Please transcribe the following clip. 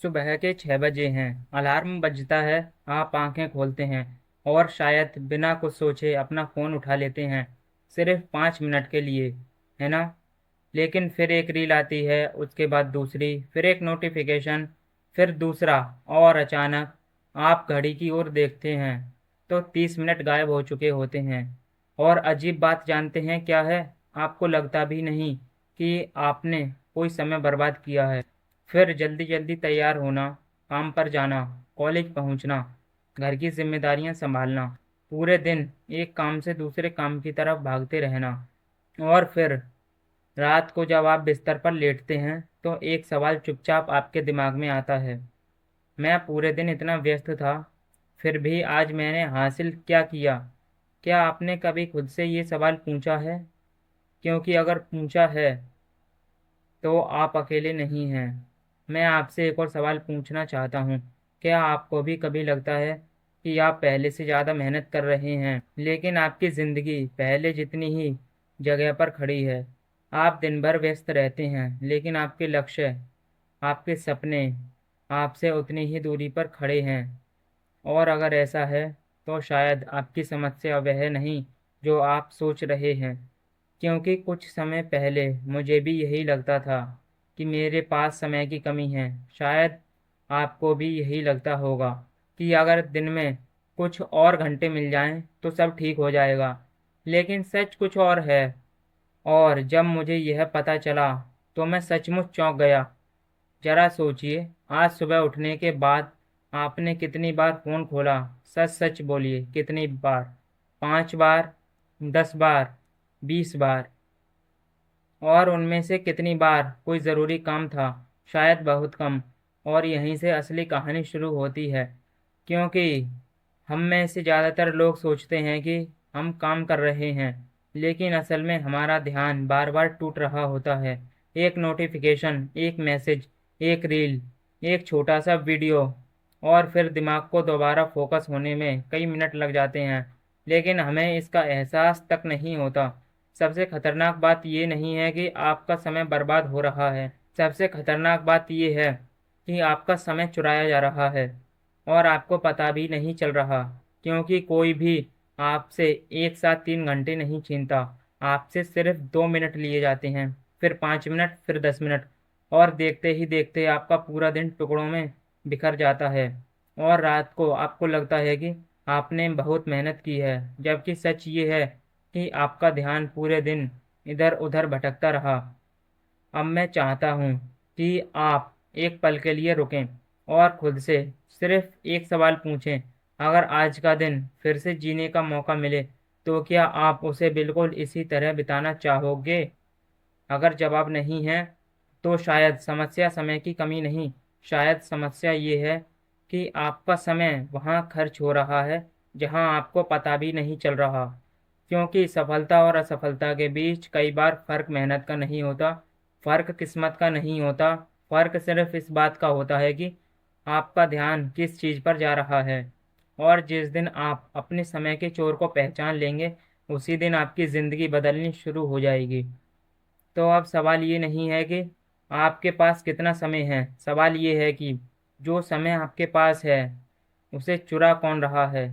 सुबह के 6 बजे हैं। अलार्म बजता है। आप आंखें खोलते हैं और शायद बिना कुछ सोचे अपना फ़ोन उठा लेते हैं। सिर्फ 5 मिनट के लिए, है ना? लेकिन फिर एक रील आती है, उसके बाद दूसरी, फिर एक नोटिफिकेशन, फिर दूसरा, और अचानक आप घड़ी की ओर देखते हैं तो 30 मिनट गायब हो चुके होते हैं। और अजीब बात जानते हैं क्या है? आपको लगता भी नहीं कि आपने कोई समय बर्बाद किया है। फिर जल्दी जल्दी तैयार होना, काम पर जाना, कॉलेज पहुंचना, घर की जिम्मेदारियां संभालना, पूरे दिन एक काम से दूसरे काम की तरफ भागते रहना। और फिर रात को जब आप बिस्तर पर लेटते हैं तो एक सवाल चुपचाप आपके दिमाग में आता है, मैं पूरे दिन इतना व्यस्त था, फिर भी आज मैंने हासिल क्या किया? क्या आपने कभी खुद से ये सवाल पूछा है? क्योंकि अगर पूछा है तो आप अकेले नहीं हैं। मैं आपसे एक और सवाल पूछना चाहता हूँ। क्या आपको भी कभी लगता है कि आप पहले से ज़्यादा मेहनत कर रहे हैं, लेकिन आपकी ज़िंदगी पहले जितनी ही जगह पर खड़ी है? आप दिन भर व्यस्त रहते हैं, लेकिन आपके लक्ष्य, आपके सपने आपसे उतनी ही दूरी पर खड़े हैं। और अगर ऐसा है तो शायद आपकी समस्या वह नहीं जो आप सोच रहे हैं। क्योंकि कुछ समय पहले मुझे भी यही लगता था कि मेरे पास समय की कमी है। शायद आपको भी यही लगता होगा कि अगर दिन में कुछ और घंटे मिल जाएं तो सब ठीक हो जाएगा। लेकिन सच कुछ और है। और जब मुझे यह पता चला तो मैं सचमुच चौंक गया। जरा सोचिए, आज सुबह उठने के बाद आपने कितनी बार फ़ोन खोला? सच सच बोलिए, कितनी बार? 5 बार, 10 बार, 20 बार? और उनमें से कितनी बार कोई ज़रूरी काम था? शायद बहुत कम। और यहीं से असली कहानी शुरू होती है। क्योंकि हम में से ज़्यादातर लोग सोचते हैं कि हम काम कर रहे हैं, लेकिन असल में हमारा ध्यान बार बार टूट रहा होता है। एक नोटिफिकेशन, एक मैसेज, एक रील, एक छोटा सा वीडियो, और फिर दिमाग को दोबारा फोकस होने में कई मिनट लग जाते हैं, लेकिन हमें इसका एहसास तक नहीं होता। सबसे खतरनाक बात ये नहीं है कि आपका समय बर्बाद हो रहा है। सबसे खतरनाक बात ये है कि आपका समय चुराया जा रहा है और आपको पता भी नहीं चल रहा। क्योंकि कोई भी आपसे एक साथ 3 घंटे नहीं छीनता। आपसे सिर्फ 2 मिनट लिए जाते हैं, फिर 5 मिनट, फिर 10 मिनट, और देखते ही देखते आपका पूरा दिन टुकड़ों में बिखर जाता है। और रात को आपको लगता है कि आपने बहुत मेहनत की है, जबकि सच ये है कि आपका ध्यान पूरे दिन इधर उधर भटकता रहा। अब मैं चाहता हूँ कि आप एक पल के लिए रुकें और खुद से सिर्फ एक सवाल पूछें। अगर आज का दिन फिर से जीने का मौका मिले तो क्या आप उसे बिल्कुल इसी तरह बिताना चाहोगे? अगर जवाब नहीं है तो शायद समस्या समय की कमी नहीं, शायद समस्या ये है कि आपका समय वहाँ खर्च हो रहा है जहाँ आपको पता भी नहीं चल रहा। क्योंकि सफलता और असफलता के बीच कई बार फ़र्क मेहनत का नहीं होता, फ़र्क किस्मत का नहीं होता, फ़र्क सिर्फ इस बात का होता है कि आपका ध्यान किस चीज़ पर जा रहा है। और जिस दिन आप अपने समय के चोर को पहचान लेंगे, उसी दिन आपकी ज़िंदगी बदलनी शुरू हो जाएगी। तो अब सवाल ये नहीं है कि आपके पास कितना समय है, सवाल ये है कि जो समय आपके पास है उसे चुरा कौन रहा है।